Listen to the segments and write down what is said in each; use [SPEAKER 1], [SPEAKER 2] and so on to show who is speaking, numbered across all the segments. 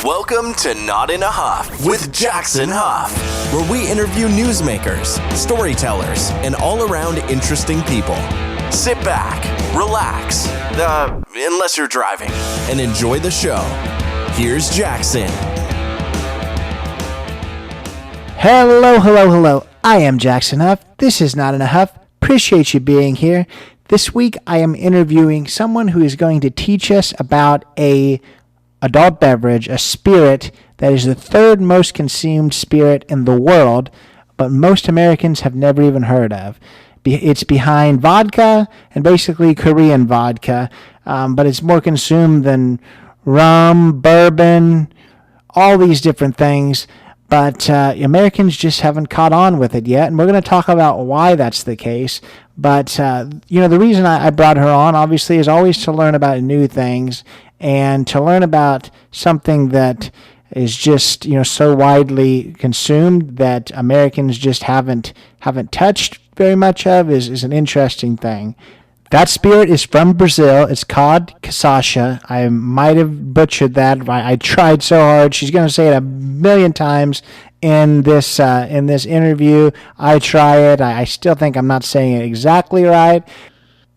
[SPEAKER 1] Welcome to Not in a Huff with Jackson Huff, where we interview newsmakers, storytellers, and all-around interesting people. Sit back, relax, unless you're driving, and enjoy the show. Here's Jackson.
[SPEAKER 2] Hello. I am Jackson Huff. This is Not in a Huff. Appreciate you being here. This week I am interviewing someone who is going to teach us about a adult beverage, a spirit that is the third most consumed spirit in the world, but most Americans have never even heard of. It's behind vodka and basically Korean vodka, but it's more consumed than rum, bourbon, all these different things. But Americans just haven't caught on with it yet, and we're going to talk about why that's the case. But, the reason I brought her on, obviously, is always to learn about new things and to learn about something that is just, so widely consumed that Americans just haven't touched very much of is an interesting thing. That spirit is from Brazil. It's called Cachaça. I might have butchered that. I tried so hard. She's going to say it a million times in this interview. I try it. I still think I'm not saying it exactly right.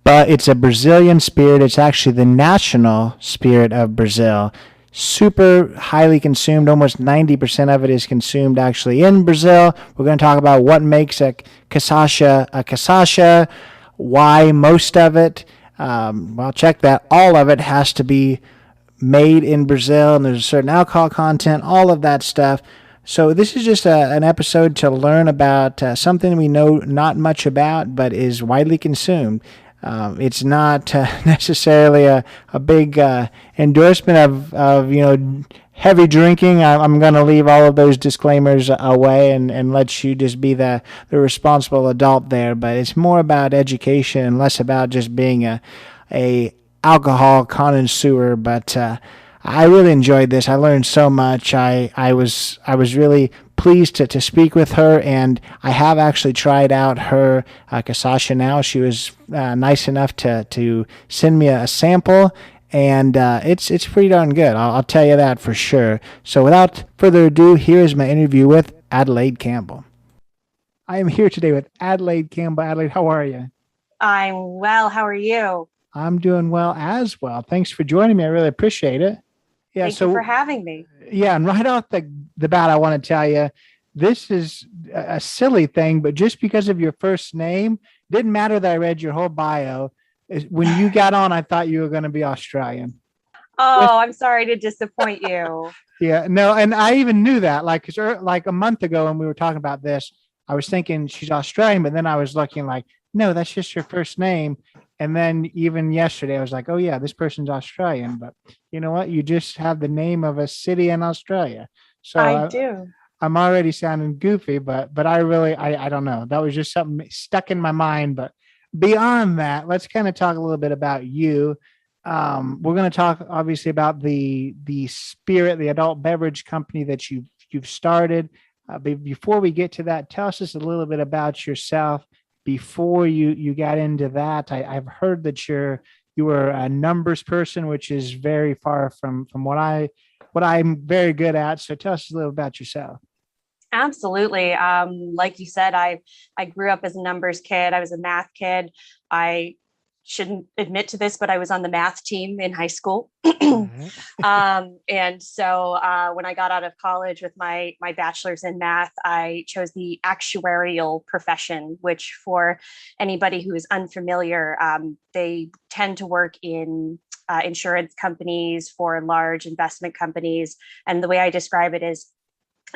[SPEAKER 2] But it's a Brazilian spirit. It's actually the national spirit of Brazil. Super highly consumed. Almost 90% of it is consumed actually in Brazil. We're going to talk about what makes a cachaça, why most of it. Check that. All of it has to be made in Brazil, and there's a certain alcohol content, all of that stuff. So this is just an episode to learn about something we know not much about, but is widely consumed. It's not necessarily a big endorsement of heavy drinking. I'm going to leave all of those disclaimers away and let you just be the responsible adult there. But it's more about education and less about just being a alcohol connoisseur. But I really enjoyed this. I learned so much. I was really pleased to speak with her, and I have actually tried out her cachaça now. She was nice enough to send me a sample, and it's pretty darn good. I'll tell you that for sure. So without further ado, here is my interview with Adelaide Campbell. I am here today with Adelaide Campbell. Adelaide, how are you?
[SPEAKER 3] I'm well. How are you?
[SPEAKER 2] I'm doing well as well. Thanks for joining me. I really appreciate it. Yeah,
[SPEAKER 3] Thank you for having me.
[SPEAKER 2] Yeah, and right off the bat, I want to tell you, this is a silly thing, but just because of your first name, didn't matter that I read your whole bio. When you got on, I thought you were going to be Australian.
[SPEAKER 3] Oh, I'm sorry to disappoint you.
[SPEAKER 2] Yeah, no, and I even knew that, like a month ago when we were talking about this, I was thinking she's Australian, but then I was looking like, no, that's just your first name. And then even yesterday, I was like, oh, yeah, this person's Australian. But you know what? You just have the name of a city in Australia. So
[SPEAKER 3] I do.
[SPEAKER 2] I'm already sounding goofy, but I don't know. That was just something stuck in my mind. But beyond that, let's kind of talk a little bit about you. We're going to talk, obviously, about the Spirit, the adult beverage company that you've started. Before we get to that, tell us just a little bit about yourself. Before you got into that, I've heard that you were a numbers person, which is very far from what I'm very good at. So tell us a little about yourself.
[SPEAKER 3] Absolutely. Like you said, I grew up as a numbers kid. I was a math kid. I shouldn't admit to this, but I was on the math team in high school. And so when I got out of college with my bachelor's in math, I chose the actuarial profession, which for anybody who is unfamiliar, they tend to work in insurance companies, for large investment companies. And the way I describe it is,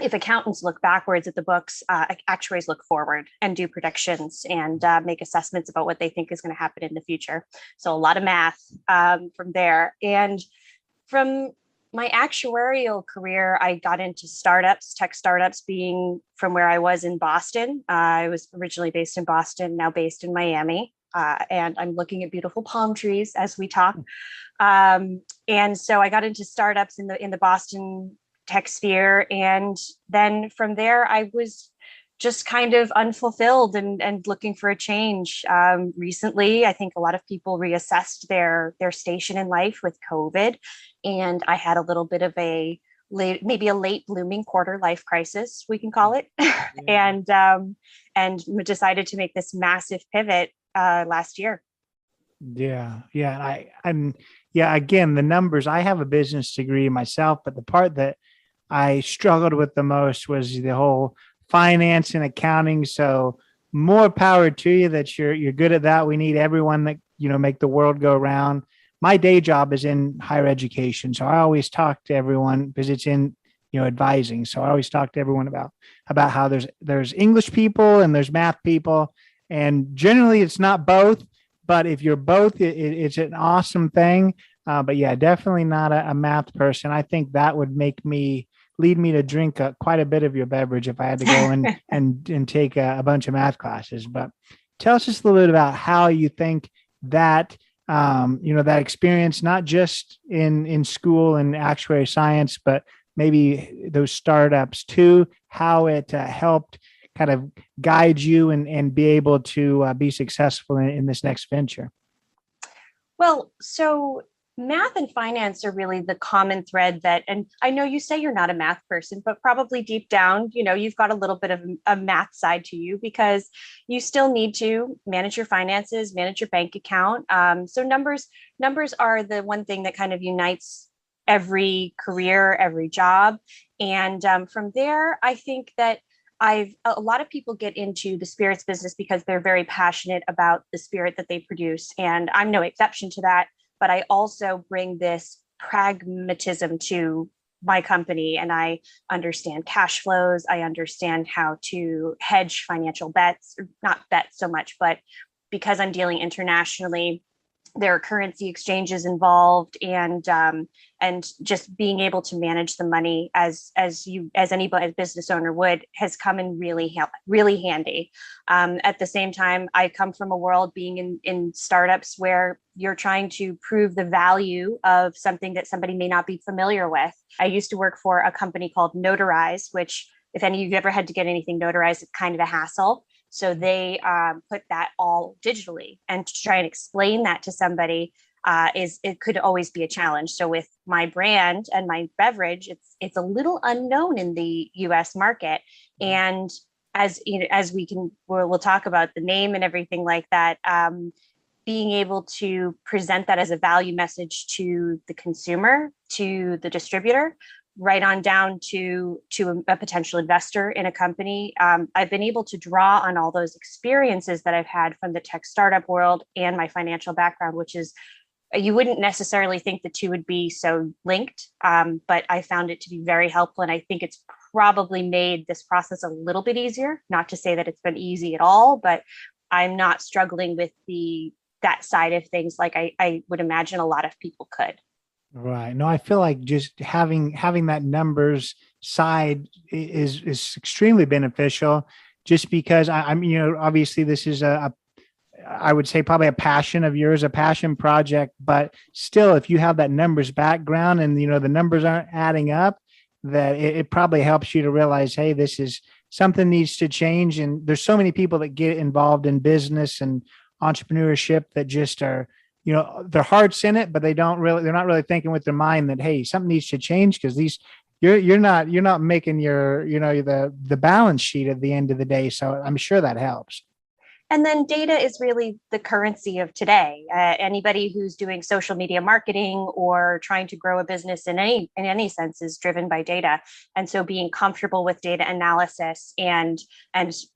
[SPEAKER 3] if accountants look backwards at the books, actuaries look forward and do predictions and make assessments about what they think is going to happen in the future. So a lot of math from there. And from my actuarial career, I got into startups, tech startups, being from where I was in Boston. I was originally based in Boston, now based in Miami. And I'm looking at beautiful palm trees as we talk. And so I got into startups in the Boston tech sphere. And then from there, I was just kind of unfulfilled and looking for a change. Recently, I think a lot of people reassessed their station in life with COVID. And I had a little bit of a maybe a late blooming quarter life crisis, we can call it,
[SPEAKER 2] Yeah.
[SPEAKER 3] and decided to make this massive pivot last year.
[SPEAKER 2] Yeah. Yeah. And again, the numbers, I have a business degree myself, but the part that I struggled with the most was the whole finance and accounting. So more power to you that you're good at that. We need everyone that, make the world go round. My day job is in higher education. So I always talk to everyone because it's in, advising. So I always talk to everyone about how there's English people and there's math people. And generally it's not both, but if you're both, it's an awesome thing. But yeah, definitely not a math person. I think that would lead me to drink quite a bit of your beverage if I had to go and take a bunch of math classes. But tell us just a little bit about how you think that that experience, not just in school and actuary science, but maybe those startups too, how it helped kind of guide you and be able to be successful in this next venture.
[SPEAKER 3] Well, so math and finance are really the common thread and I know you say you're not a math person, but probably deep down, you've got a little bit of a math side to you because you still need to manage your finances, manage your bank account. So numbers are the one thing that kind of unites every career, every job. And from there, I think that a lot of people get into the spirits business because they're very passionate about the spirit that they produce. And I'm no exception to that. But I also bring this pragmatism to my company, and I understand cash flows. I understand how to hedge financial bets, not bets so much, but because I'm dealing internationally, there are currency exchanges involved, and just being able to manage the money as anybody, as business owner would, has come in really handy. At the same time, I come from a world being in startups where you're trying to prove the value of something that somebody may not be familiar with. I used to work for a company called Notarize, which if any of you ever had to get anything notarized, it's kind of a hassle. So they put that all digitally, and to try and explain that to somebody it could always be a challenge. So with my brand and my beverage, it's a little unknown in the U.S. market, and as we'll talk about the name and everything like that. Being able to present that as a value message to the consumer, to the distributor, right on down to a potential investor in a company. I've been able to draw on all those experiences that I've had from the tech startup world and my financial background, which is, you wouldn't necessarily think the two would be so linked, but I found it to be very helpful. And I think it's probably made this process a little bit easier. Not to say that it's been easy at all, but I'm not struggling with that side of things like I would imagine a lot of people could.
[SPEAKER 2] Right. No, I feel like just having that numbers side is extremely beneficial, just because I'm obviously this is I would say probably a passion of yours, a passion project, but still, if you have that numbers background and the numbers aren't adding up, that it probably helps you to realize, hey, this is something needs to change. And there's so many people that get involved in business and entrepreneurship that just are, their heart's in it, but they're not really thinking with their mind that, hey, something needs to change because you're not making your, the balance sheet at the end of the day. So I'm sure that helps.
[SPEAKER 3] And then data is really the currency of today. Anybody who's doing social media marketing or trying to grow a business in any sense is driven by data. And so being comfortable with data analysis and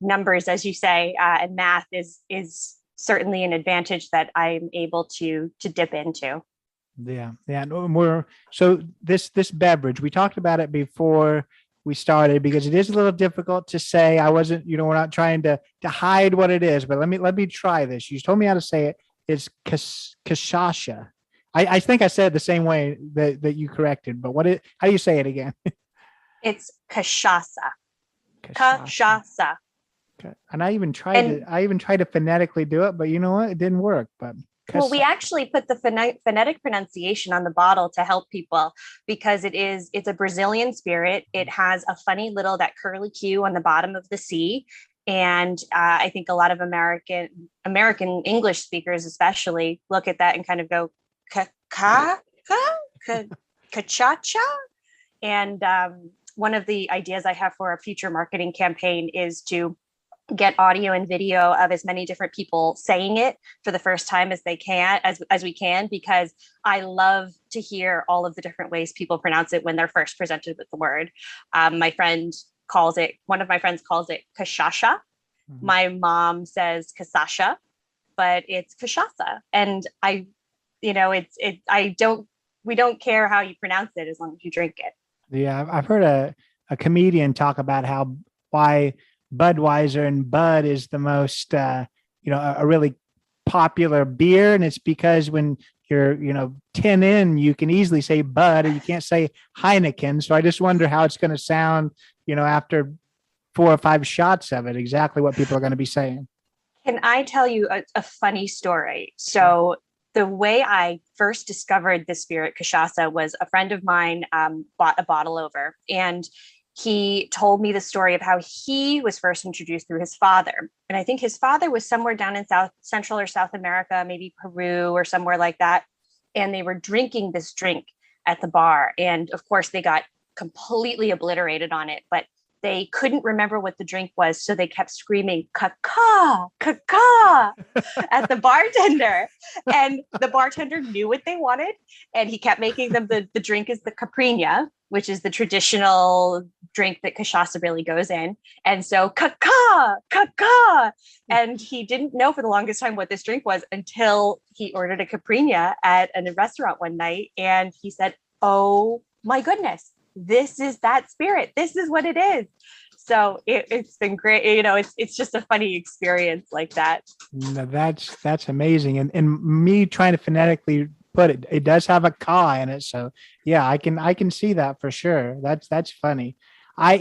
[SPEAKER 3] numbers, as you say, and math is certainly an advantage that I'm able to dip into.
[SPEAKER 2] Yeah. And so this beverage, we talked about it before we started because it is a little difficult to say. I wasn't, we're not trying to hide what it is, but let me try this. You told me how to say it. It's Cachaça. I think I said it the same way that you corrected, but how do you say it again?
[SPEAKER 3] It's Cachaça. Cachaça.
[SPEAKER 2] Okay. And I even tried to phonetically do it, but you know what? It didn't work. But
[SPEAKER 3] well, we actually put the phonetic pronunciation on the bottle to help people because it's a Brazilian spirit. It has a funny little, that curly Q on the bottom of the C. And I think a lot of American English speakers especially look at that and kind of go, cachaça. And one of the ideas I have for a future marketing campaign is to get audio and video of as many different people saying it for the first time as they can, as we can, because I love to hear all of the different ways people pronounce it when they're first presented with the word. One of my friends calls it Cachaça.
[SPEAKER 2] Mm-hmm.
[SPEAKER 3] My mom says Cachaça, but it's Cachaça. And we don't care how you pronounce it as long as you drink it.
[SPEAKER 2] Yeah, I've heard a comedian talk about why Budweiser and Bud is the most, a really popular beer. And it's because when you're, 10 in, you can easily say Bud, or you can't say Heineken. So I just wonder how it's going to sound, after 4 or 5 shots of it, exactly what people are going to be saying.
[SPEAKER 3] Can I tell you a funny story? So the way I first discovered the spirit cachaça was a friend of mine bought a bottle over, and he told me the story of how he was first introduced through his father. And I think his father was somewhere down in Central or South America, maybe Peru or somewhere like that. And they were drinking this drink at the bar. And of course, they got completely obliterated on it, but they couldn't remember what the drink was. So they kept screaming, "Caca, caca," at the bartender. And the bartender knew what they wanted. And he kept making them, the drink is the caipirinha, which is the traditional drink that cachaça really goes in. And so caca, caca. And he didn't know for the longest time what this drink was until he ordered a caipirinha at a restaurant one night. And he said, "Oh my goodness, this is that spirit. This is what it is." So it's been great. It's just a funny experience like that.
[SPEAKER 2] No, that's amazing. And me trying to phonetically put it does have a ka in it. So yeah, I can see that for sure. That's funny.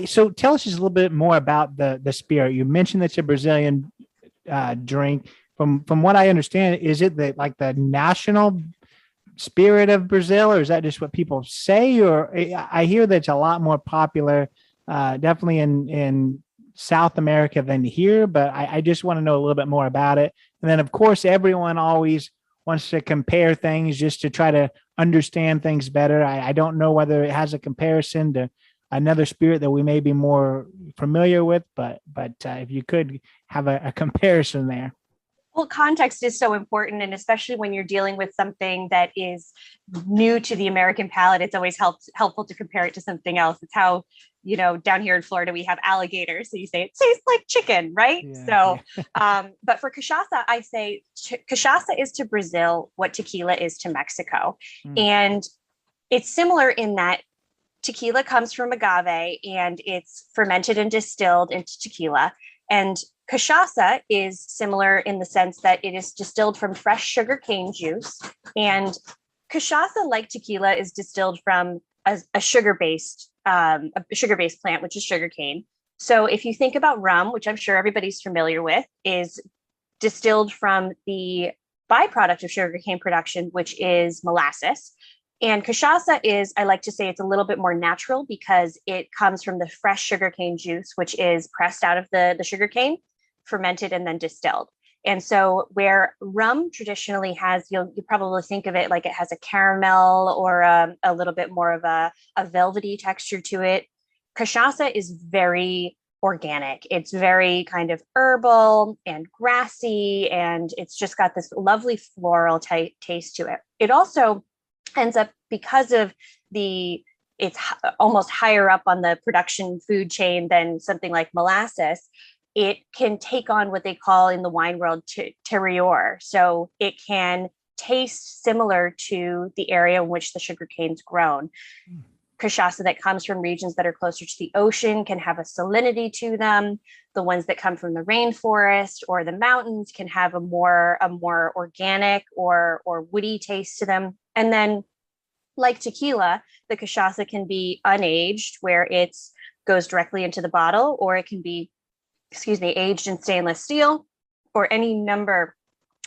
[SPEAKER 2] So tell us just a little bit more about the spirit. You mentioned it's a Brazilian drink. From what I understand, is it the national spirit of Brazil, or is that just what people say? Or I hear that it's a lot more popular, definitely in South America than here, but I just want to know a little bit more about it. And then of course, everyone always wants to compare things just to try to understand things better. I don't know whether it has a comparison to another spirit that we may be more familiar with, but if you could have a comparison there.
[SPEAKER 3] Well, context is so important. And especially when you're dealing with something that is new to the American palate, it's always helpful to compare it to something else. It's how, down here in Florida, we have alligators. So you say it tastes like chicken, right?
[SPEAKER 2] Yeah,
[SPEAKER 3] so, but for cachaça, I say cachaça is to Brazil what tequila is to Mexico. And it's similar in that tequila comes from agave and it's fermented and distilled into tequila. And cachaça is similar in the sense that it is distilled from fresh sugarcane juice. And cachaça, like tequila, is distilled from a sugar-based plant, which is sugarcane. So if you think about rum, which I'm sure everybody's familiar with, is distilled from the byproduct of sugarcane production, which is molasses. And cachaça is, I like to say, it's a little bit more natural because it comes from the fresh sugarcane juice, which is pressed out of the sugarcane, fermented, and then distilled. And so where rum traditionally has, you probably think of it like it has a caramel or a little bit more of a velvety texture to it. Cachaça is very organic. It's very kind of herbal and grassy, and it's just got this lovely floral taste to it. It also ends up, because of it's almost higher up on the production food chain than something like molasses, it can take on what they call in the wine world terroir. So it can taste similar to the area in which the sugarcane's grown. Cachaça that comes from regions that are closer to the ocean can have a salinity to them. The ones that come from the rainforest or the mountains can have a more organic or woody taste to them. And then, like tequila, the cachaça can be unaged, where it goes directly into the bottle, or it can be, aged in stainless steel, or any number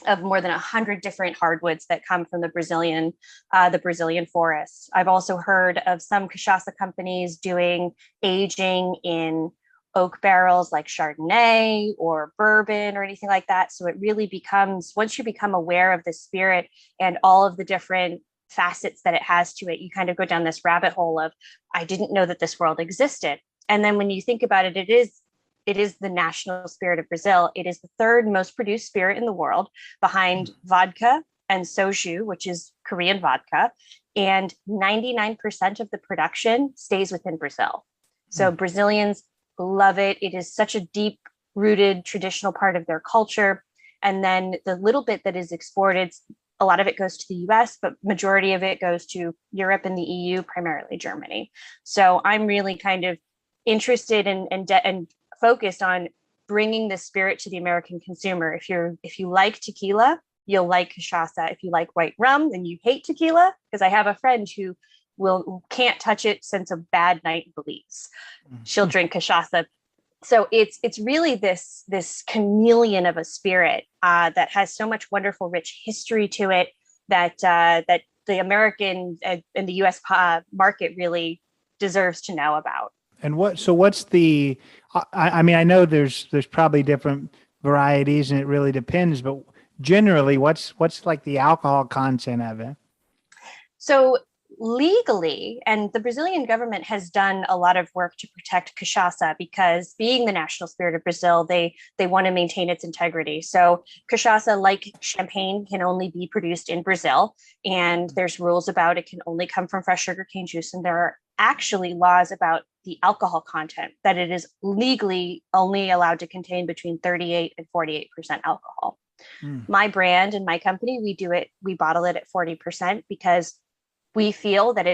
[SPEAKER 3] of more than 100 different hardwoods that come from the Brazilian forests. I've also heard of some cachaça companies doing aging in oak barrels like Chardonnay or bourbon or anything like that. So it really becomes, once you become aware of the spirit and all of the different facets that it has to it. You kind of go down this rabbit hole of, I didn't know that this world existed. And then when you think about it, it is the national spirit of Brazil. It is the third most produced spirit in the world, behind vodka and soju, which is Korean vodka. And 99% of the production stays within Brazil. So Brazilians love it. It is such a deep rooted traditional part of their culture. And then the little bit that is exported, a lot of it goes to the US, but majority of it goes to Europe and the EU, primarily Germany. So I'm really kind of interested and focused on bringing the spirit to the American consumer. If you like tequila, you'll like cachaça. If you like white rum, then you hate tequila, because I have a friend who can't touch it since a bad night in Belize. She'll drink cachaça. So it's really this chameleon of a spirit that has so much wonderful, rich history to it that the American and the U.S. market really deserves to know about.
[SPEAKER 2] And what's the? I mean, I know there's probably different varieties, and it really depends. But generally, what's like the alcohol content of it?
[SPEAKER 3] So legally, and the Brazilian government has done a lot of work to protect cachaça, because being the national spirit of Brazil, they want to maintain its integrity. So cachaça, like champagne, can only be produced in Brazil, and there's rules about it can only come from fresh sugarcane juice, and there are actually laws about the alcohol content, that it is legally only allowed to contain between 38 and 48% alcohol. My brand and my company, we bottle it at 40%, because we feel that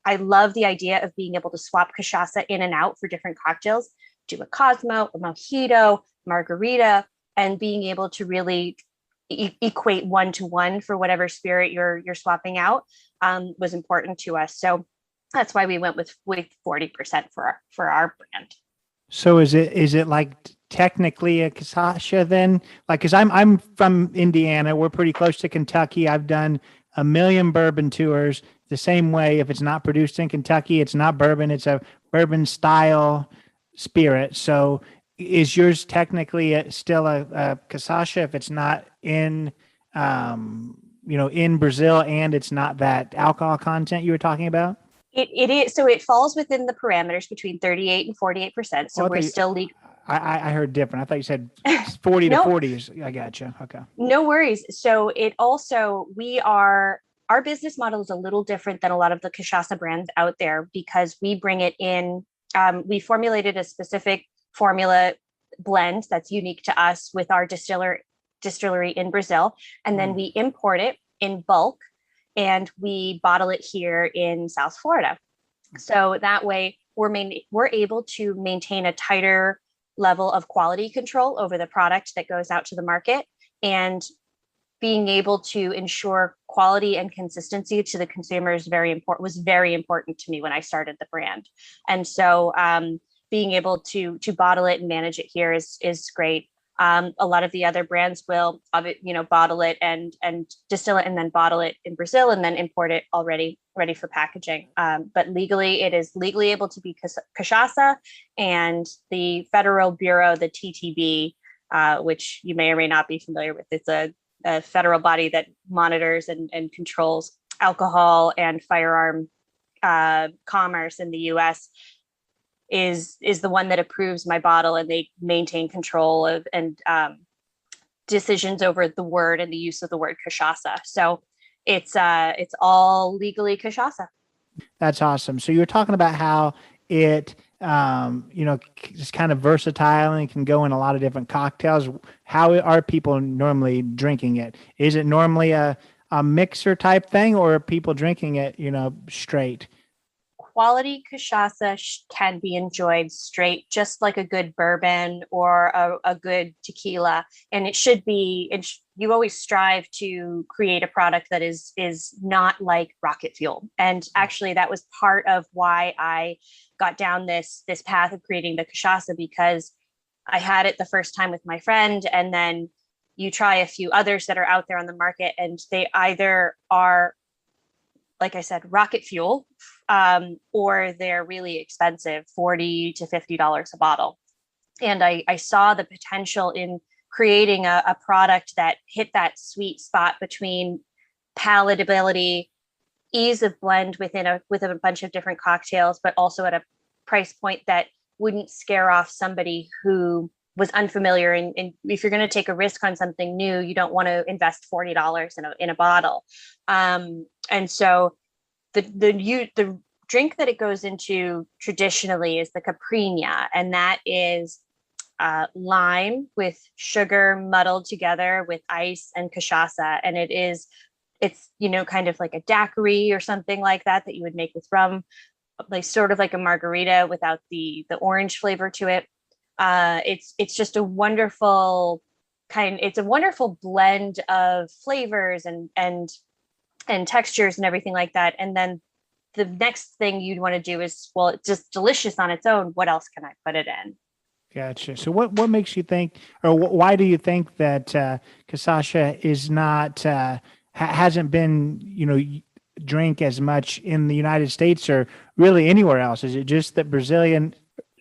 [SPEAKER 3] I love the idea of being able to swap cachaça in and out for different cocktails, do a Cosmo, a Mojito, margarita, and being able to really equate 1-to-1 for whatever spirit you're swapping out was important to us. So that's why we went with 40% for our brand.
[SPEAKER 2] So is it like technically a cachaça then? Like, because I'm from Indiana, we're pretty close to Kentucky. I've done a million bourbon tours. The same way, if it's not produced in Kentucky, it's not bourbon. It's a bourbon style spirit. So is yours technically still a cachaça if it's not in in Brazil, and it's not that alcohol content you were talking about?
[SPEAKER 3] It is. So it falls within the parameters between 38 and 48%. So we're still legal.
[SPEAKER 2] I heard different. I thought you said 40 to 40. I gotcha. Okay.
[SPEAKER 3] No worries. So it also, our business model is a little different than a lot of the cachaça brands out there, because we bring it in, we formulated a specific formula blend that's unique to us with our distillery in Brazil. And then we import it in bulk, and we bottle it here in South Florida. So that way we're able to maintain a tighter level of quality control over the product that goes out to the market, and being able to ensure quality and consistency to the consumer was very important to me when I started the brand. And so being able to bottle it and manage it here is great. A lot of the other brands will, bottle it and distill it and then bottle it in Brazil and then import it already ready for packaging. But legally, it is legally able to be cachaça, and the Federal Bureau, the TTB, which you may or may not be familiar with, it's a federal body that monitors and controls alcohol and firearm commerce in the U.S. is the one that approves my bottle, and they maintain control of and decisions over the word and the use of the word cachaça. So it's all legally cachaça.
[SPEAKER 2] That's awesome. So you were talking about how it it's kind of versatile and can go in a lot of different cocktails. How are people normally drinking it? Is it normally a mixer type thing, or are people drinking it, straight?
[SPEAKER 3] Quality cachaça can be enjoyed straight, just like a good bourbon or a good tequila. And it should be, you always strive to create a product that is not like rocket fuel. And actually that was part of why I got down this path of creating the cachaça, because I had it the first time with my friend, and then you try a few others that are out there on the market, and they either are, like I said, rocket fuel, or they're really expensive, $40 to $50 a bottle. And I saw the potential in creating a product that hit that sweet spot between palatability, ease of blend with a bunch of different cocktails, but also at a price point that wouldn't scare off somebody who was unfamiliar. And if you're going to take a risk on something new, you don't want to invest $40 in a bottle. And so the drink that it goes into traditionally is the caipirinha, and that is lime with sugar muddled together with ice and cachaça. And it's, kind of like a daiquiri or something like that you would make with rum, like sort of like a margarita without the orange flavor to it. It's just it's a wonderful blend of flavors and textures and everything like that. And then the next thing you'd want to do is, well, it's just delicious on its own. What else can I put it in?
[SPEAKER 2] Gotcha. So what makes you think, or why do you think that Cachaça is not hasn't been drink as much in the United States or really anywhere else? Is it just that Brazilian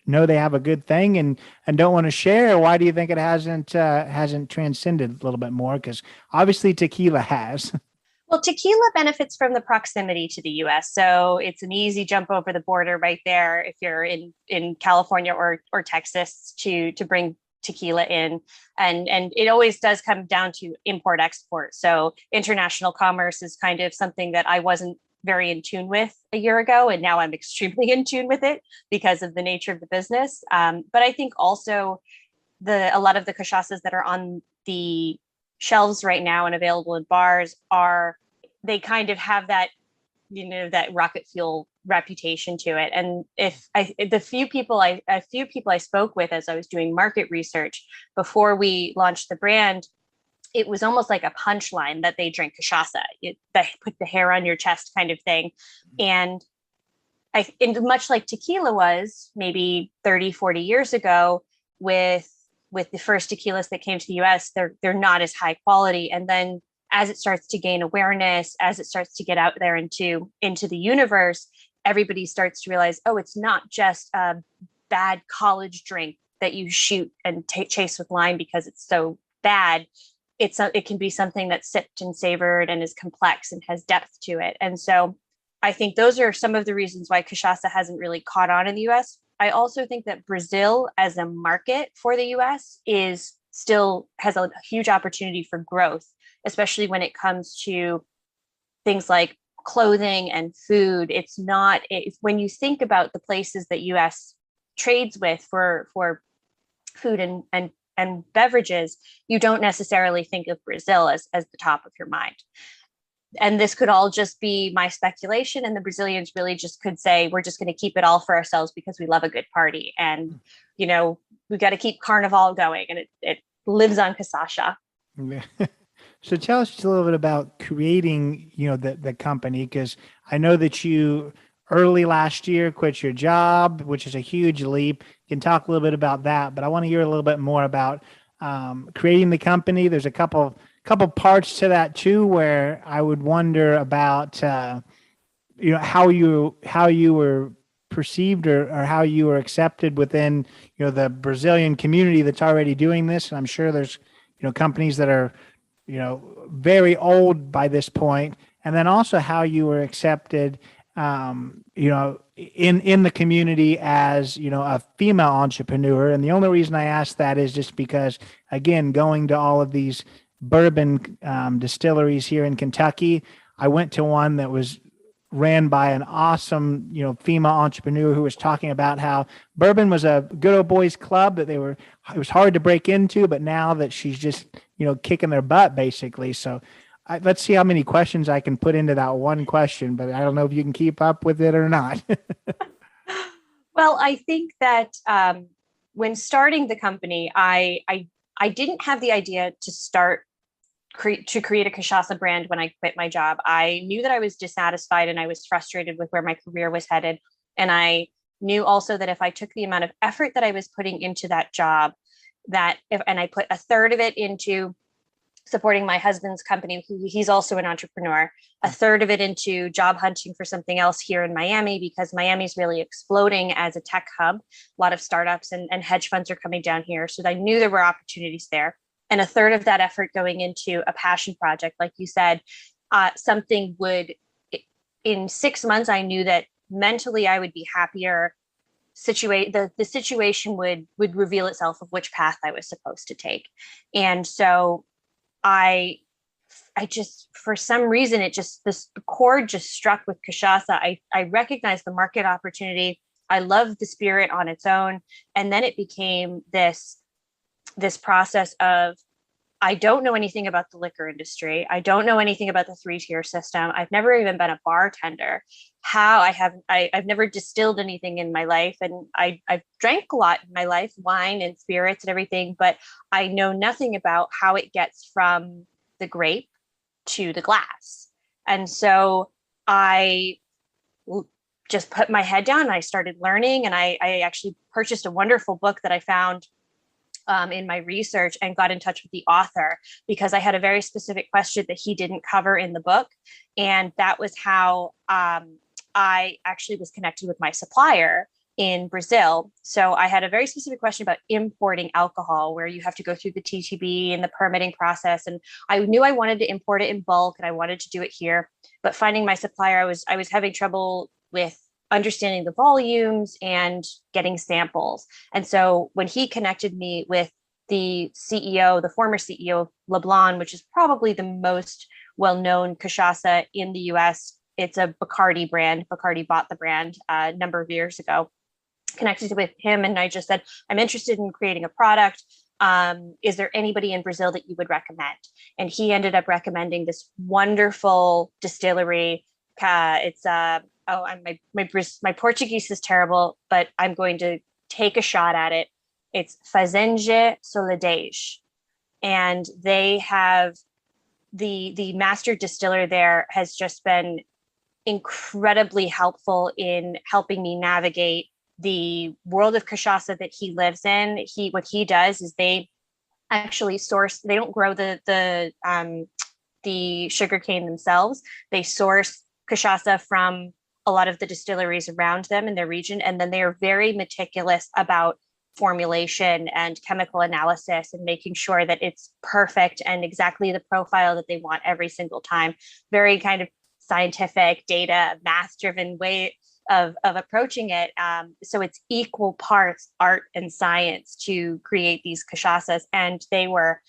[SPEAKER 2] know they have a good thing and don't want to share? Or why do you think it hasn't transcended a little bit more? Because obviously tequila has.
[SPEAKER 3] Well, tequila benefits from the proximity to the US. So it's an easy jump over the border right there if you're in California or Texas to bring tequila in. And it always does come down to import export. So international commerce is kind of something that I wasn't very in tune with a year ago. And now I'm extremely in tune with it because of the nature of the business. But I think also a lot of the cachaças that are on the shelves right now and available in bars they kind of have that, that rocket fuel reputation to it. And a few people I spoke with as I was doing market research before we launched the brand, it was almost like a punchline that they drink cachaça, that put the hair on your chest kind of thing. And much like tequila was maybe 30, 40 years ago with the first tequilas that came to the US, they're not as high quality. And then as it starts to gain awareness, as it starts to get out there into the universe, everybody starts to realize, oh, it's not just a bad college drink that you shoot and chase with lime because it's so bad. It can be something that's sipped and savored and is complex and has depth to it. And so I think those are some of the reasons why cachaça hasn't really caught on in the US. I also think that Brazil as a market for the US still has a huge opportunity for growth, especially when it comes to things like clothing and food. When you think about the places that US trades with for food and beverages, you don't necessarily think of Brazil as the top of your mind. And this could all just be my speculation. And the Brazilians really just could say, we're just going to keep it all for ourselves because we love a good party. And, we've got to keep Carnival going. And it lives on Cachaça.
[SPEAKER 2] Yeah. So tell us just a little bit about creating, the company, because I know that you early last year quit your job, which is a huge leap. You can talk a little bit about that, but I want to hear a little bit more about creating the company. There's a couple parts to that too, where I would wonder about, how you were perceived or how you were accepted within, the Brazilian community that's already doing this. And I'm sure there's, companies that are, very old by this point. And then also how you were accepted, in the community as, a female entrepreneur. And the only reason I ask that is just because, again, going to all of these bourbon distilleries here in Kentucky, I went to one that was ran by an awesome, female entrepreneur who was talking about how bourbon was a good old boys club that it was hard to break into, but now that she's just, kicking their butt basically. So let's see how many questions I can put into that one question, but I don't know if you can keep up with it or not.
[SPEAKER 3] Well, I think that when starting the company, I didn't have the idea to create a cachaça brand when I quit my job. I knew that I was dissatisfied and I was frustrated with where my career was headed. And I knew also that if I took the amount of effort that I was putting into that job, and I put a third of it into supporting my husband's company, he's also an entrepreneur, a third of it into job hunting for something else here in Miami, because Miami's really exploding as a tech hub. A lot of startups and hedge funds are coming down here. So I knew there were opportunities there. And a third of that effort going into a passion project, like you said, something would in 6 months, I knew that mentally I would be happier. The situation would reveal itself of which path I was supposed to take. And so I just, for some reason, this chord just struck with Cachaça. I recognized the market opportunity. I loved the spirit on its own. And then it became this process of, I don't know anything about the liquor industry. I don't know anything about the 3-tier system. I've never even been a bartender. I've never distilled anything in my life. And I've drank a lot in my life, wine and spirits and everything, but I know nothing about how it gets from the grape to the glass. And so I just put my head down and I started learning. And I actually purchased a wonderful book that I found in my research and got in touch with the author because I had a very specific question that he didn't cover in the book. And that was how I actually was connected with my supplier in Brazil. So I had a very specific question about importing alcohol, where you have to go through the TTB and the permitting process. And I knew I wanted to import it in bulk and I wanted to do it here. But finding my supplier, I was having trouble with understanding the volumes and getting samples. And so when he connected me with the former CEO of Leblon, which is probably the most well-known cachaça in the US, it's a Bacardi brand. Bacardi bought the brand a number of years ago. Connected with him and I just said, I'm interested in creating a product. Is there anybody in Brazil that you would recommend? And he ended up recommending this wonderful distillery. It's my Portuguese is terrible, but I'm going to take a shot at it. It's Fazenda Soledade, and they have the master distiller there has just been incredibly helpful in helping me navigate the world of cachaça that he lives in. What he does is they actually source. They don't grow the sugarcane themselves. They source cachaça from a lot of the distilleries around them in their region. And then they are very meticulous about formulation and chemical analysis and making sure that it's perfect and exactly the profile that they want every single time. Very kind of scientific, data, math-driven way of approaching it. So it's equal parts art and science to create these cachaças. And they were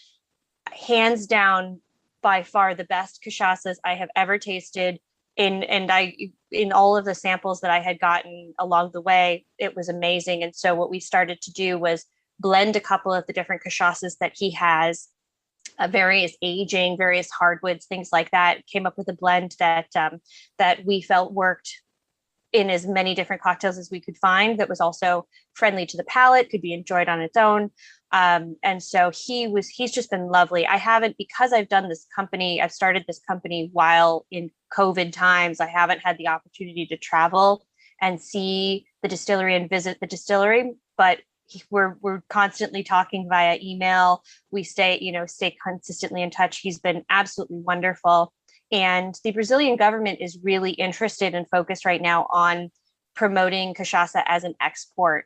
[SPEAKER 3] hands down by far the best cachaças I have ever tasted. In all of the samples that I had gotten along the way, it was amazing. And so what we started to do was blend a couple of the different cachaças that he has, various aging, various hardwoods, things like that. Came up with a blend that we felt worked in as many different cocktails as we could find, that was also friendly to the palate, could be enjoyed on its own. And so he's just been lovely. Because I've started this company while in COVID times, I haven't had the opportunity to travel and see the distillery and visit the distillery, but we're constantly talking via email. We stay consistently in touch. He's been absolutely wonderful. And the Brazilian government is really interested and focused right now on promoting cachaça as an export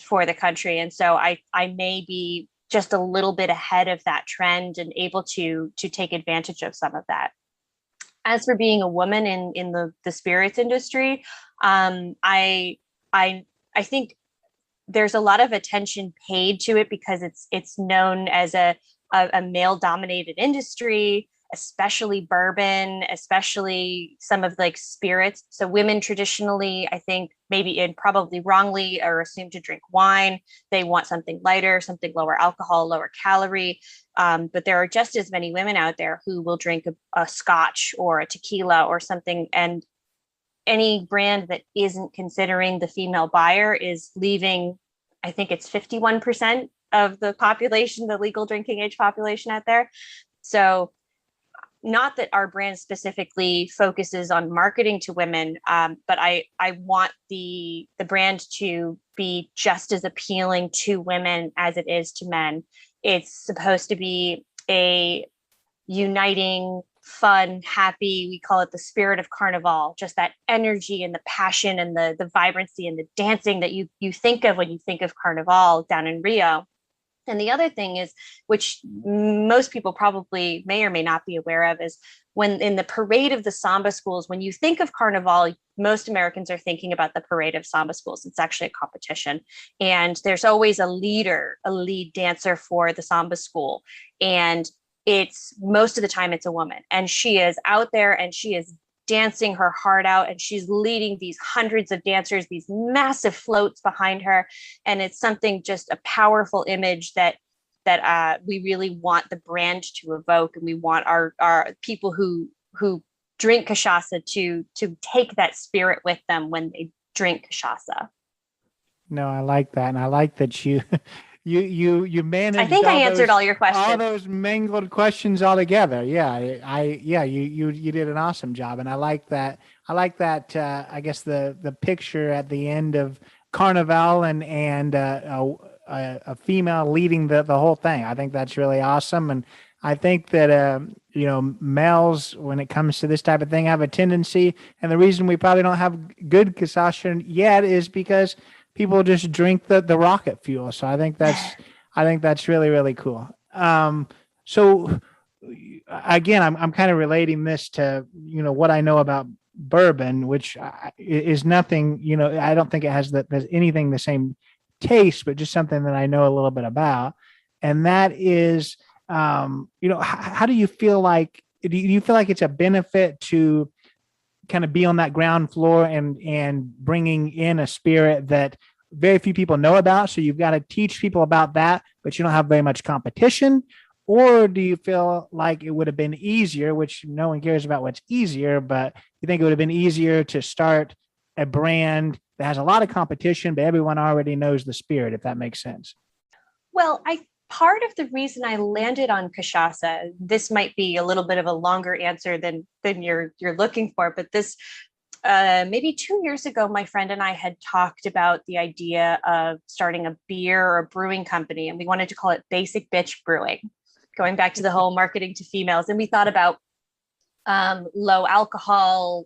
[SPEAKER 3] for the country. And so I may be just a little bit ahead of that trend and able to take advantage of some of that. As for being a woman in the spirits industry, I think there's a lot of attention paid to it because it's known as a male dominated industry, especially bourbon, especially some of like spirits. So women traditionally, I think maybe and probably wrongly are assumed to drink wine. They want something lighter, something lower alcohol, lower calorie. But there are just as many women out there who will drink a scotch or a tequila or something. And any brand that isn't considering the female buyer is leaving, I think it's 51% of the population, the legal drinking age population out there. So not that our brand specifically focuses on marketing to women, but I want the brand to be just as appealing to women as it is to men. It's supposed to be a uniting, fun, happy, we call it the spirit of Carnival, just that energy and the passion and the vibrancy and the dancing that you think of when you think of Carnival down in Rio. And the other thing is, which most people probably may or may not be aware of, is when in the parade of the samba schools, when you think of Carnival, most Americans are thinking about the parade of samba schools. It's actually a competition. And there's always a lead dancer for the samba school. And it's most of the time it's a woman. And she is out there and she is dancing her heart out, and she's leading these hundreds of dancers, these massive floats behind her. And it's something, just a powerful image that we really want the brand to evoke, and we want our people who drink cachaça to take that spirit with them when they drink cachaça.
[SPEAKER 2] No, I like that, and I like that you you managed.
[SPEAKER 3] I think I answered all your questions.
[SPEAKER 2] All those mangled questions all together. Yeah, you did an awesome job, and I like that. I like that. I guess the picture at the end of Carnival and a female leading the whole thing. I think that's really awesome, and I think that males, when it comes to this type of thing, have a tendency, and the reason we probably don't have good cachaça yet is because people just drink the rocket fuel. So I think that's really, really cool. So again, I'm kind of relating this to, what I know about bourbon, which is nothing, I don't think it has anything the same taste, but just something that I know a little bit about. And that is, how do you feel like, do you feel like it's a benefit to kind of be on that ground floor and bringing in a spirit that very few people know about? So you've got to teach people about that, but you don't have very much competition. Or do you feel like it would have been easier, which no one cares about what's easier, but you think it would have been easier to start a brand that has a lot of competition, but everyone already knows the spirit, if that makes sense?
[SPEAKER 3] Well, part of the reason I landed on cachaça, this might be a little bit of a longer answer than you're looking for, but this maybe 2 years ago, my friend and I had talked about the idea of starting a beer or a brewing company, and we wanted to call it Basic Bitch Brewing, going back to the whole marketing to females. And we thought about low alcohol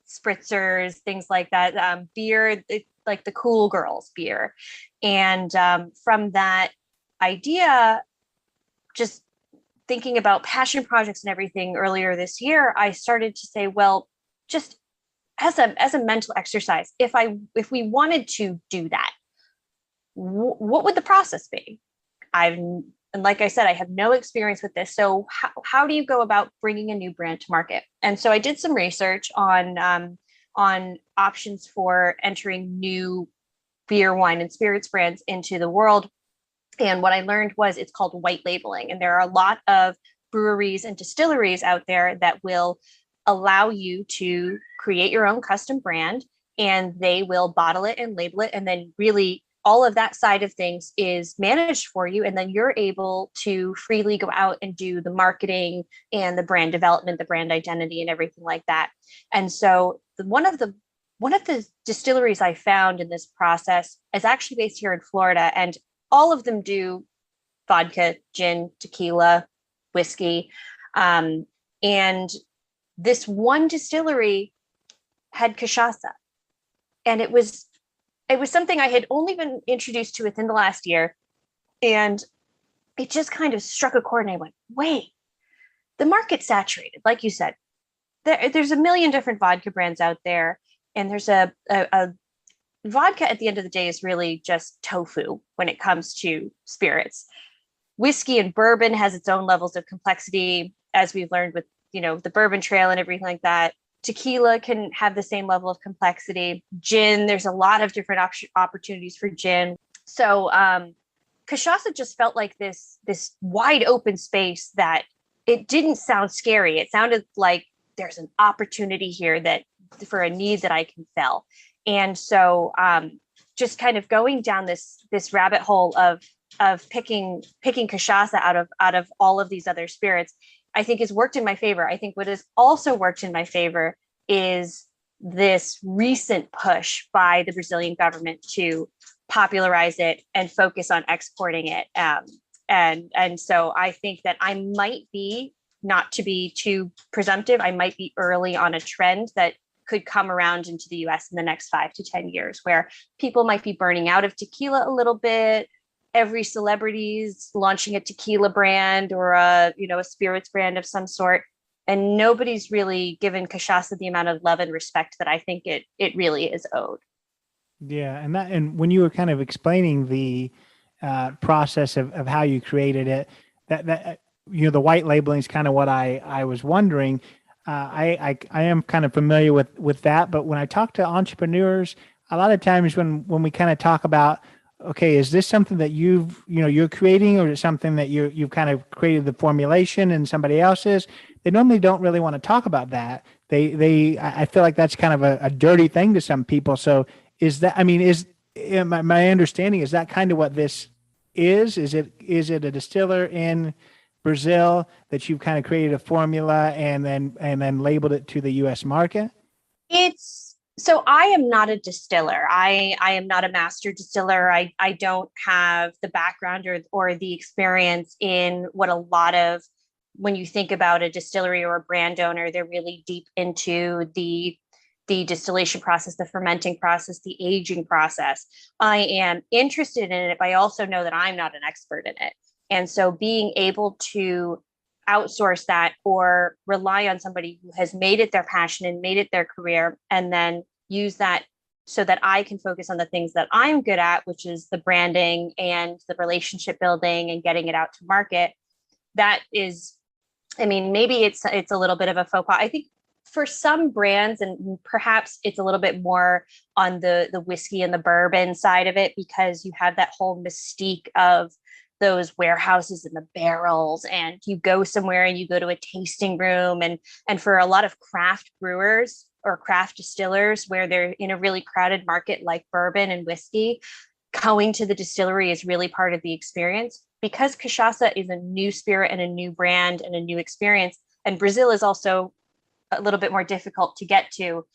[SPEAKER 3] spritzers, things like that, beer, like the cool girls beer. And from that idea, just thinking about passion projects and everything earlier this year, I started to say, well, just as a mental exercise, if we wanted to do that, what would the process be? And like I said, I have no experience with this. So how do you go about bringing a new brand to market? And so I did some research on options for entering new beer, wine, and spirits brands into the world. And what I learned was it's called white labeling. And there are a lot of breweries and distilleries out there that will allow you to create your own custom brand, and they will bottle it and label it. And then really all of that side of things is managed for you. And then you're able to freely go out and do the marketing and the brand development, the brand identity, and everything like that. And so one of the distilleries I found in this process is actually based here in Florida, and all of them do vodka, gin, tequila, whiskey. And this one distillery had cachaça. And it was something I had only been introduced to within the last year. And it just kind of struck a chord, and I went, wait, the market's saturated. Like you said, there's a million different vodka brands out there. And there's a vodka at the end of the day is really just tofu when it comes to spirits. Whiskey and bourbon has its own levels of complexity, as we've learned with, the bourbon trail and everything like that. Tequila can have the same level of complexity. Gin, there's a lot of different opportunities for gin. So cachaça just felt like this wide open space that it didn't sound scary. It sounded like there's an opportunity here that for a need that I can fill. And so just kind of going down this rabbit hole of picking cachaça out of all of these other spirits, I think has worked in my favor. I think what has also worked in my favor is this recent push by the Brazilian government to popularize it and focus on exporting it. And so I think that I might be, not to be too presumptive, I might be early on a trend that could come around into the US in the next 5 to 10 years, where people might be burning out of tequila a little bit. every celebrity's launching a tequila brand or a spirits brand of some sort, and nobody's really given cachaça the amount of love and respect that I think it really is owed.
[SPEAKER 2] Yeah, and when you were kind of explaining the process of how you created it, that the white labeling is kind of what I was wondering. I am kind of familiar with that, but when I talk to entrepreneurs, a lot of times when we kind of talk about, okay, is this something that you're creating, or is it something that you've kind of created the formulation and somebody else is? They normally don't really want to talk about that. I feel like that's kind of a dirty thing to some people. So is that, I mean, my understanding, is that kind of what this is? Is it a distiller in Brazil that you've kind of created a formula and then labeled it to the US market?
[SPEAKER 3] It's so I am not a distiller. I am not a master distiller. I don't have the background or the experience in what a lot of, when you think about a distillery or a brand owner, they're really deep into the distillation process, the fermenting process, the aging process. I am interested in it, but I also know that I'm not an expert in it. And so being able to outsource that or rely on somebody who has made it their passion and made it their career, and then use that so that I can focus on the things that I'm good at, which is the branding and the relationship building and getting it out to market. That is, I mean, maybe it's a little bit of a faux pas. I think for some brands, and perhaps it's a little bit more on the whiskey and the bourbon side of it, because you have that whole mystique of those warehouses and the barrels, and you go somewhere and you go to a tasting room, and for a lot of craft brewers or craft distillers where they're in a really crowded market like bourbon and whiskey, going to the distillery is really part of the experience. Because cachaça is a new spirit and a new brand and a new experience, and Brazil is also a little bit more difficult to get to,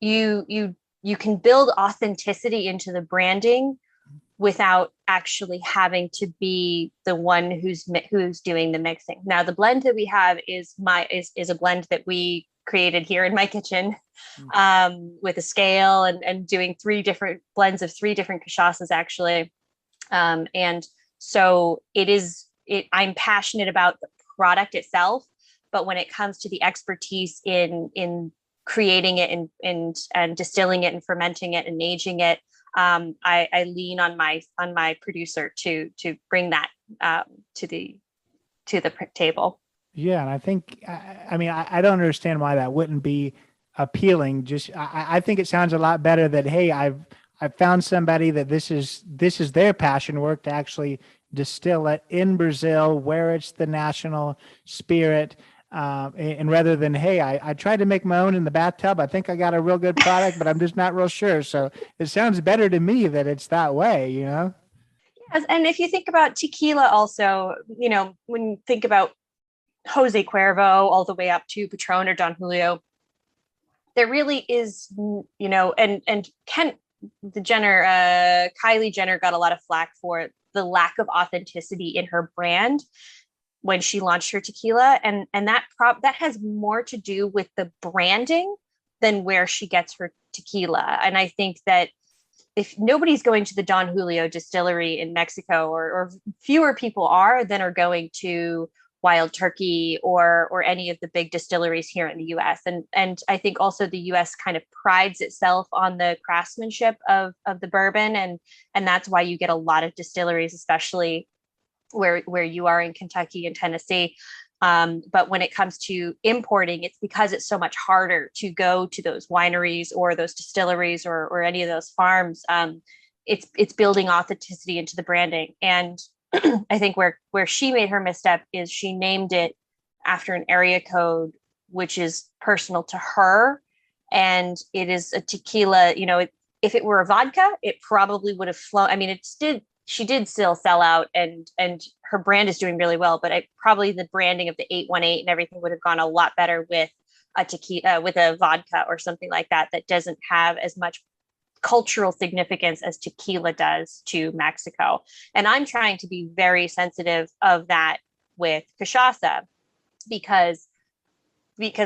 [SPEAKER 3] you can build authenticity into the branding without actually having to be the one who's doing the mixing. Now, the blend that we have is a blend that we created here in my kitchen, with a scale and doing three different blends of three different cachaças actually. And so I'm passionate about the product itself, but when it comes to the expertise in creating it and distilling it and fermenting it and aging it, I lean on my producer to bring that to the table.
[SPEAKER 2] Yeah, and I think, I mean, I don't understand why that wouldn't be appealing. Just, I think it sounds a lot better that, hey, I've found somebody that this is their passion work to actually distill it in Brazil, where it's the national spirit. And rather than, hey, I tried to make my own in the bathtub, I think I got a real good product, but I'm just not real sure. So it sounds better to me that it's that way,
[SPEAKER 3] Yes, and if you think about tequila also, when you think about Jose Cuervo all the way up to Patron or Don Julio, there really is, and Kylie Jenner got a lot of flack for the lack of authenticity in her brand when she launched her tequila, and that has more to do with the branding than where she gets her tequila. And I think that if nobody's going to the Don Julio distillery in Mexico, or fewer people are than are going to Wild Turkey or any of the big distilleries here in the US. And I think also the US kind of prides itself on the craftsmanship of the bourbon. And that's why you get a lot of distilleries, especially where you are in Kentucky and Tennessee. But when it comes to importing, it's because it's so much harder to go to those wineries or those distilleries or any of those farms. It's building authenticity into the branding. And I think where she made her misstep is she named it after an area code, which is personal to her. And it is a tequila, if it were a vodka, it probably would have flown. I mean, she did still sell out, and her brand is doing really well, but probably the branding of the 818 and everything would have gone a lot better with a tequila, with a vodka or something like that doesn't have as much cultural significance as tequila does to Mexico. And I'm trying to be very sensitive of that with cachaça, because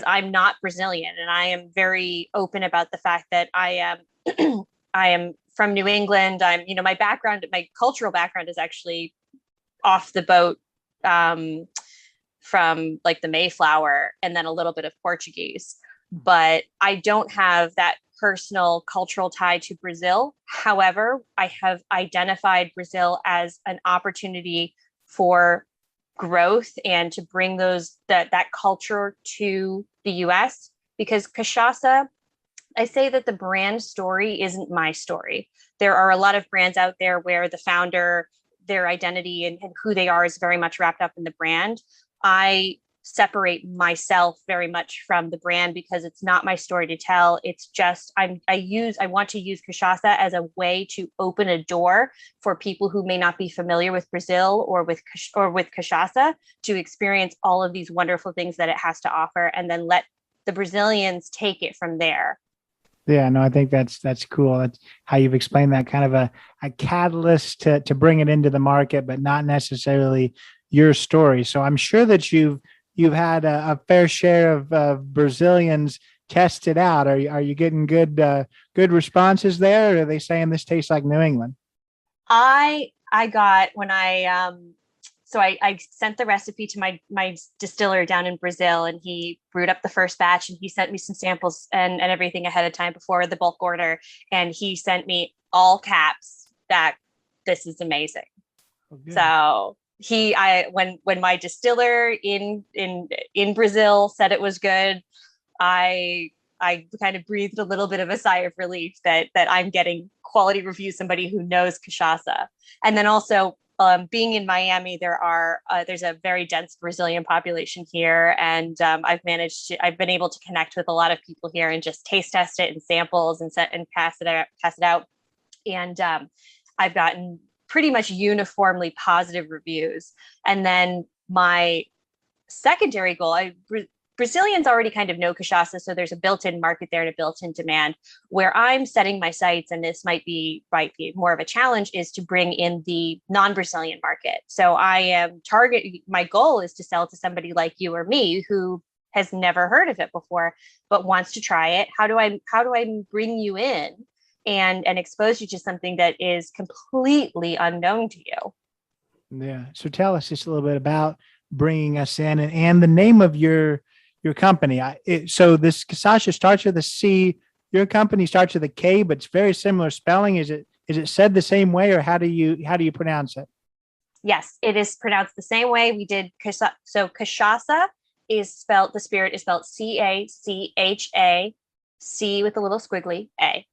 [SPEAKER 3] I'm not Brazilian, and I am very open about the fact that I am I am from New England. My background, my cultural background is actually off the boat, from like the Mayflower, and then a little bit of Portuguese. But I don't have that personal cultural tie to Brazil. However, I have identified Brazil as an opportunity for growth and to bring that culture to the US, because cachaça, I say that the brand story isn't my story. There are a lot of brands out there where the founder, their identity and who they are is very much wrapped up in the brand. I separate myself very much from the brand because it's not my story to tell. It's just I want to use cachaça as a way to open a door for people who may not be familiar with Brazil or with cachaça to experience all of these wonderful things that it has to offer, and then let the Brazilians take it from there.
[SPEAKER 2] Yeah, no, I think that's cool. That's how you've explained that, kind of a catalyst to bring it into the market, but not necessarily your story. So I'm sure that you've had a fair share of Brazilians test it out. Are you getting good responses there? Or are they saying this tastes like New England?
[SPEAKER 3] I got when so I sent the recipe to my distiller down in Brazil, and he brewed up the first batch, and he sent me some samples and everything ahead of time before the bulk order. And he sent me all caps that this is amazing. Okay. So when my distiller in Brazil said it was good, I kind of breathed a little bit of a sigh of relief that I'm getting quality reviews, somebody who knows cachaça. And then also, being in Miami, there's a very dense Brazilian population here, and I've been able to connect with a lot of people here and just taste test it and samples and pass it out, and I've gotten pretty much uniformly positive reviews. And then my secondary goal, Brazilians already kind of know cachaça, so there's a built-in market there and a built-in demand. Where I'm setting my sights, and this might be more of a challenge, is to bring in the non-Brazilian market. So my goal is to sell to somebody like you or me who has never heard of it before, but wants to try it. How do I bring you in and expose you to something that is completely unknown to you?
[SPEAKER 2] Yeah. So tell us just a little bit about bringing us in and the name of your company. So this Cachaça starts with a C. Your company starts with a K, but it's very similar spelling. Is it said the same way, or how do you pronounce it?
[SPEAKER 3] Yes, it is pronounced the same way we did. So Cachaça is spelled. The spirit is spelled Cacha, C with a little squiggly A.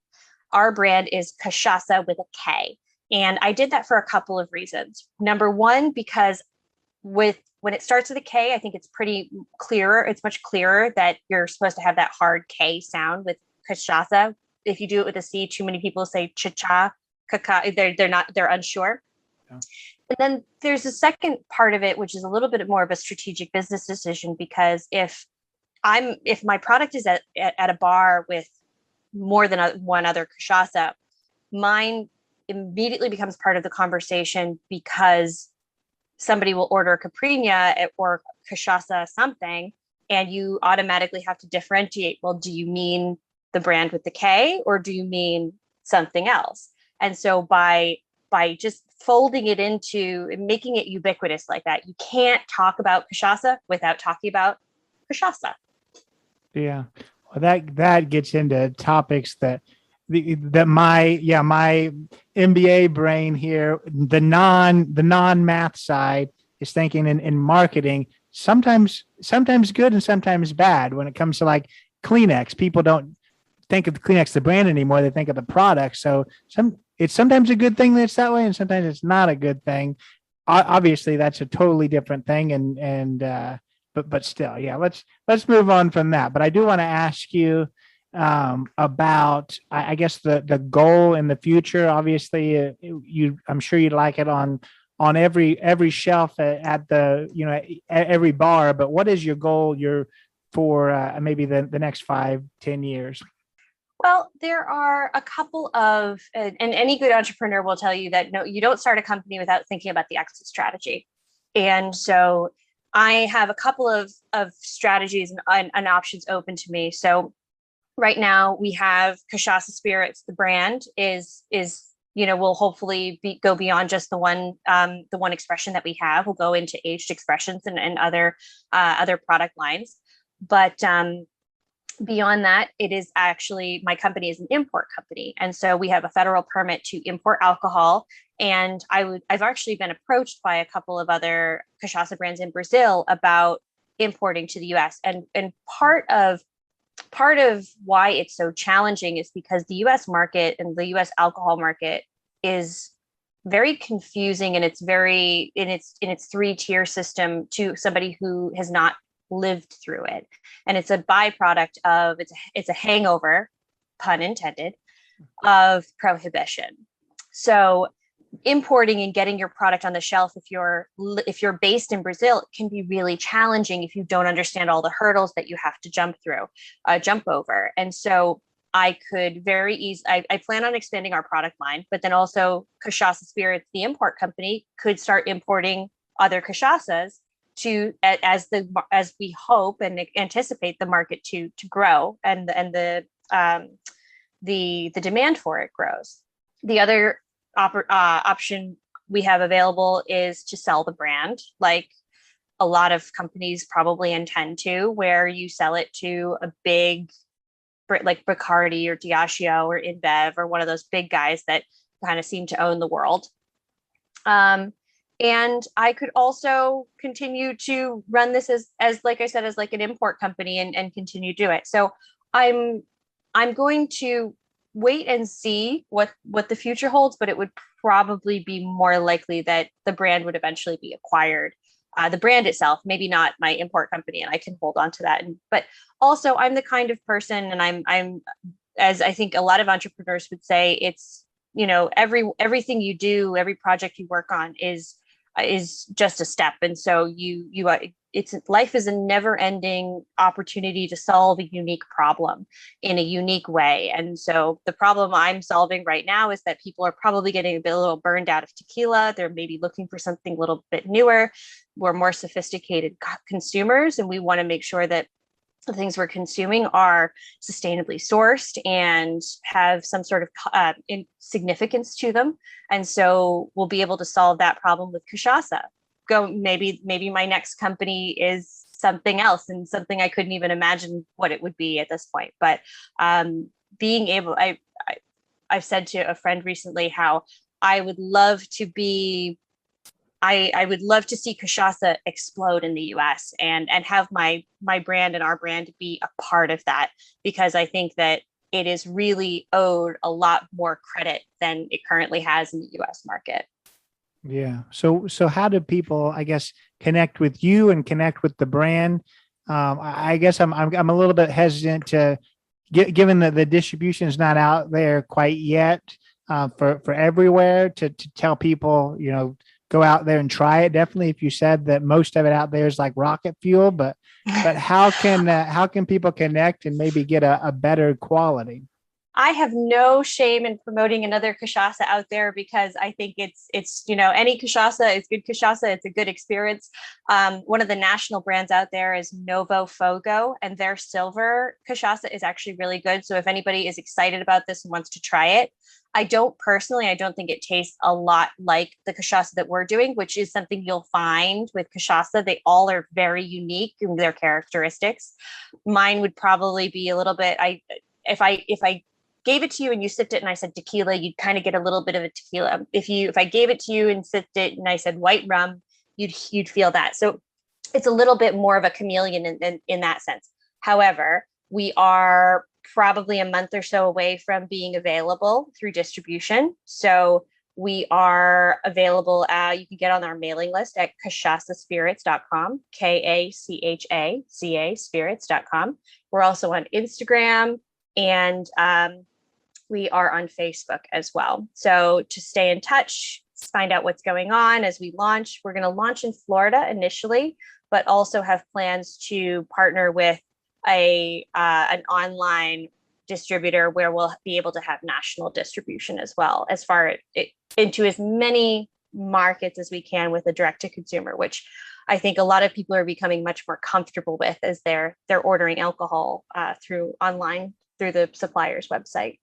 [SPEAKER 3] Our brand is Cachaça with a K, and I did that for a couple of reasons. Number one, because when it starts with a K, I think it's pretty clearer. It's much clearer that you're supposed to have that hard K sound with cachaça. If you do it with a C, too many people say cha-cha, caca. They're unsure. Yeah. And then there's a second part of it, which is a little bit more of a strategic business decision, because if my product is at a bar with more than one other cachaça, mine immediately becomes part of the conversation, because somebody will order Caipirinha or cachaça something, and you automatically have to differentiate. Well, do you mean the brand with the K, or do you mean something else? And so by just folding it into and making it ubiquitous like that, you can't talk about cachaça without talking about cachaça.
[SPEAKER 2] Yeah, well, that gets into topics that my MBA brain here, the non math side, is thinking in marketing, sometimes good and sometimes bad. When it comes to like Kleenex, people don't think of Kleenex the brand anymore; they think of the product. So it's sometimes a good thing that it's that way, and sometimes it's not a good thing. Obviously, that's a totally different thing, but still, yeah. Let's move on from that. But I do want to ask you about, I guess, the goal in the future. Obviously, I'm sure you'd like it on every shelf at the every bar. But what is your goal for maybe the next 5-10 years?
[SPEAKER 3] Well, there are a couple of, and any good entrepreneur will tell you that no, you don't start a company without thinking about the exit strategy. And so I have a couple of strategies and options open to me. So right now we have Cachaça Spirits. The brand is will hopefully go beyond just the one expression that we have. We'll go into aged expressions and other product lines. But beyond that, it is actually, my company is an import company. And so we have a federal permit to import alcohol. And I've actually been approached by a couple of other cachaça brands in Brazil about importing to the US. And part of why it's so challenging is because the US market and the US alcohol market is very confusing, and it's very in its three-tier system to somebody who has not lived through it. And it's a byproduct of it's a hangover, pun intended, of prohibition. So importing and getting your product on the shelf, if you're based in Brazil, it can be really challenging if you don't understand all the hurdles that you have to jump over. And so I could very easily, I plan on expanding our product line, but then also Cachaça Spirits, the import company, could start importing other cachaças as we hope and anticipate the market to grow, and the demand for it grows. The other option we have available is to sell the brand, like a lot of companies probably intend to, where you sell it to a big, like Bacardi or Diageo or InBev or one of those big guys that kind of seem to own the world. And I could also continue to run this as like I said, as like an import company and continue to do it. So I'm going to wait and see what the future holds, but it would probably be more likely that the brand would eventually be acquired. The brand itself, maybe not my import company, and I can hold on to that. But also, I'm the kind of person, and I'm as I think a lot of entrepreneurs would say, it's everything you do, every project you work on is just a step. And so life is a never-ending opportunity to solve a unique problem in a unique way. And so the problem I'm solving right now is that people are probably getting a little burned out of tequila. They're maybe looking for something a little bit newer. We're more sophisticated consumers, and we want to make sure that the things we're consuming are sustainably sourced and have some sort of significance to them. And so we'll be able to solve that problem with Cachaça. Maybe my next company is something else, and something I couldn't even imagine what it would be at this point. But being able, I've said to a friend recently how I would love to be. I would love to see Cachaça explode in the US and have my brand and our brand be a part of that, because I think that it is really owed a lot more credit than it currently has in the US market.
[SPEAKER 2] Yeah. So how do people, I guess, connect with you and connect with the brand? I guess I'm a little bit hesitant to given that the distribution is not out there quite yet for everywhere to tell people, go out there and try it. Definitely, if you said that most of it out there is like rocket fuel, but how can people connect and maybe get a better quality?
[SPEAKER 3] I have no shame in promoting another cachaça out there, because I think it's any cachaça is good cachaça. It's a good experience. One of the national brands out there is Novo Fogo, and their silver cachaça is actually really good. So if anybody is excited about this and wants to try it, I don't think it tastes a lot like the cachaça that we're doing, which is something you'll find with cachaça. They all are very unique in their characteristics. Mine would probably be a little bit, if I gave it to you and you sipped it and I said tequila, you'd kind of get a little bit of a tequila. If I gave it to you and sipped it and I said white rum, you'd feel that. So it's a little bit more of a chameleon in that sense. However, we are probably a month or so away from being available through distribution. So we are available. You can get on our mailing list at cachaçaspirits.com, KACHACA spirits.com. We're also on Instagram, and we are on Facebook as well. So to stay in touch, find out what's going on as we launch. We're going to launch in Florida initially, but also have plans to partner with an online distributor where we'll be able to have national distribution as well, as far into as many markets as we can with a direct to consumer, which I think a lot of people are becoming much more comfortable with as they're ordering alcohol through online through the supplier's website.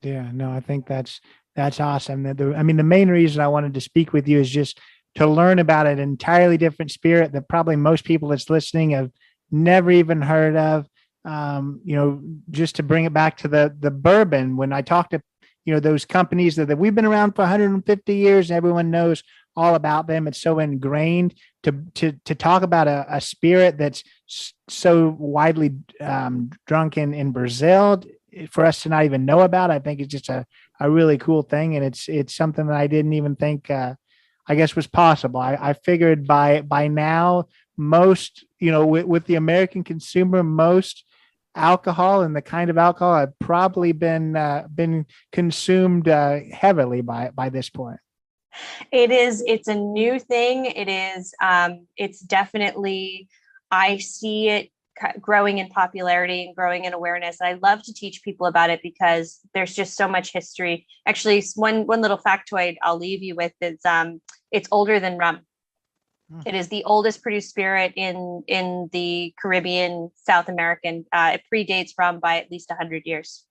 [SPEAKER 2] Yeah, no, I think that's awesome. I mean, the main reason I wanted to speak with you is just to learn about an entirely different spirit that probably most people that's listening have never even heard of. Just to bring it back to the bourbon, when I talk to, those companies that we've been around for 150 years and everyone knows all about them. It's so ingrained to talk about a spirit that's so widely drunk in Brazil for us to not even know about. I think it's just a really cool thing. And it's something that I didn't even think, I guess was possible. I figured by now, most, with the American consumer, most alcohol and the kind of alcohol had probably been consumed heavily by this point.
[SPEAKER 3] It's a new thing. It's definitely, I see it growing in popularity and growing in awareness. I love to teach people about it because there's just so much history. Actually, one little factoid I'll leave you with is it's older than rum. It is the oldest produced spirit in the Caribbean, South American. It predates rum by at least 100 years.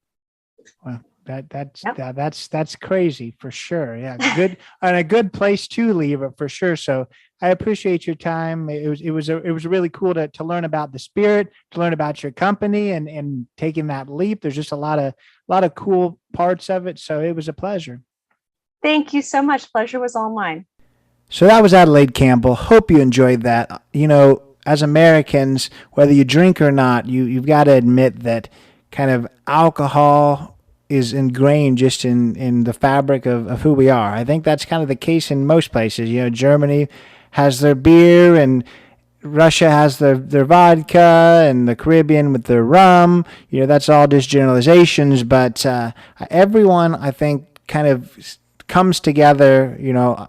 [SPEAKER 2] Wow, that's crazy for sure. Yeah, good and a good place to leave it for sure. So I appreciate your time. It was really cool to learn about the spirit, to learn about your company, and taking that leap. There's just a lot of cool parts of it. So it was a pleasure.
[SPEAKER 3] Thank you so much. Pleasure was all mine.
[SPEAKER 2] So that was Adelaide Campbell. Hope you enjoyed that. As Americans, whether you drink or not, you've got to admit that kind of alcohol is ingrained just in the fabric of who we are. I think that's kind of the case in most places. Germany has their beer, and Russia has their vodka, and the Caribbean with their rum. That's all just generalizations, but everyone, I think, kind of comes together,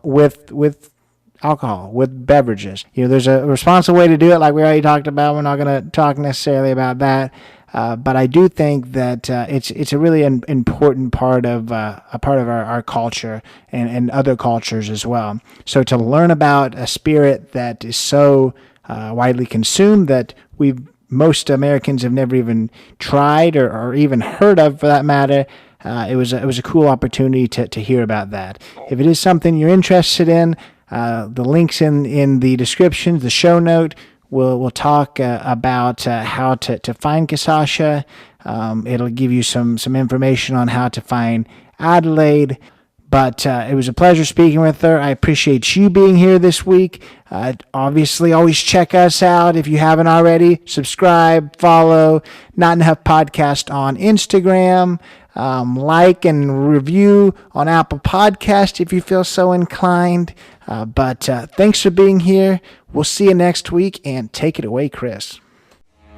[SPEAKER 2] with alcohol, with beverages. There's a responsible way to do it, like we already talked about. We're not going to talk necessarily about that, but I do think that it's a really important part of our culture and other cultures as well. So to learn about a spirit that is so widely consumed that most Americans have never even tried or even heard of, for that matter. It was a cool opportunity to hear about that. If it is something you're interested in, the links in the description, the show note, we'll talk about how to find Cachaça. It'll give you some information on how to find Adelaide. But it was a pleasure speaking with her. I appreciate you being here this week. Obviously, always check us out if you haven't already. Subscribe, follow Not Enough Podcast on Instagram. Like and review on Apple Podcast if you feel so inclined. But thanks for being here. We'll see you next week, and take it away, Chris.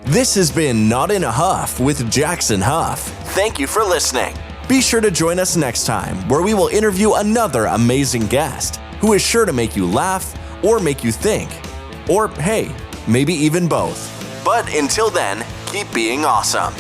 [SPEAKER 1] This has been Not in a Huff with Jackson Huff. Thank you for listening. Be sure to join us next time, where we will interview another amazing guest who is sure to make you laugh or make you think. Or, hey, maybe even both. But until then, keep being awesome.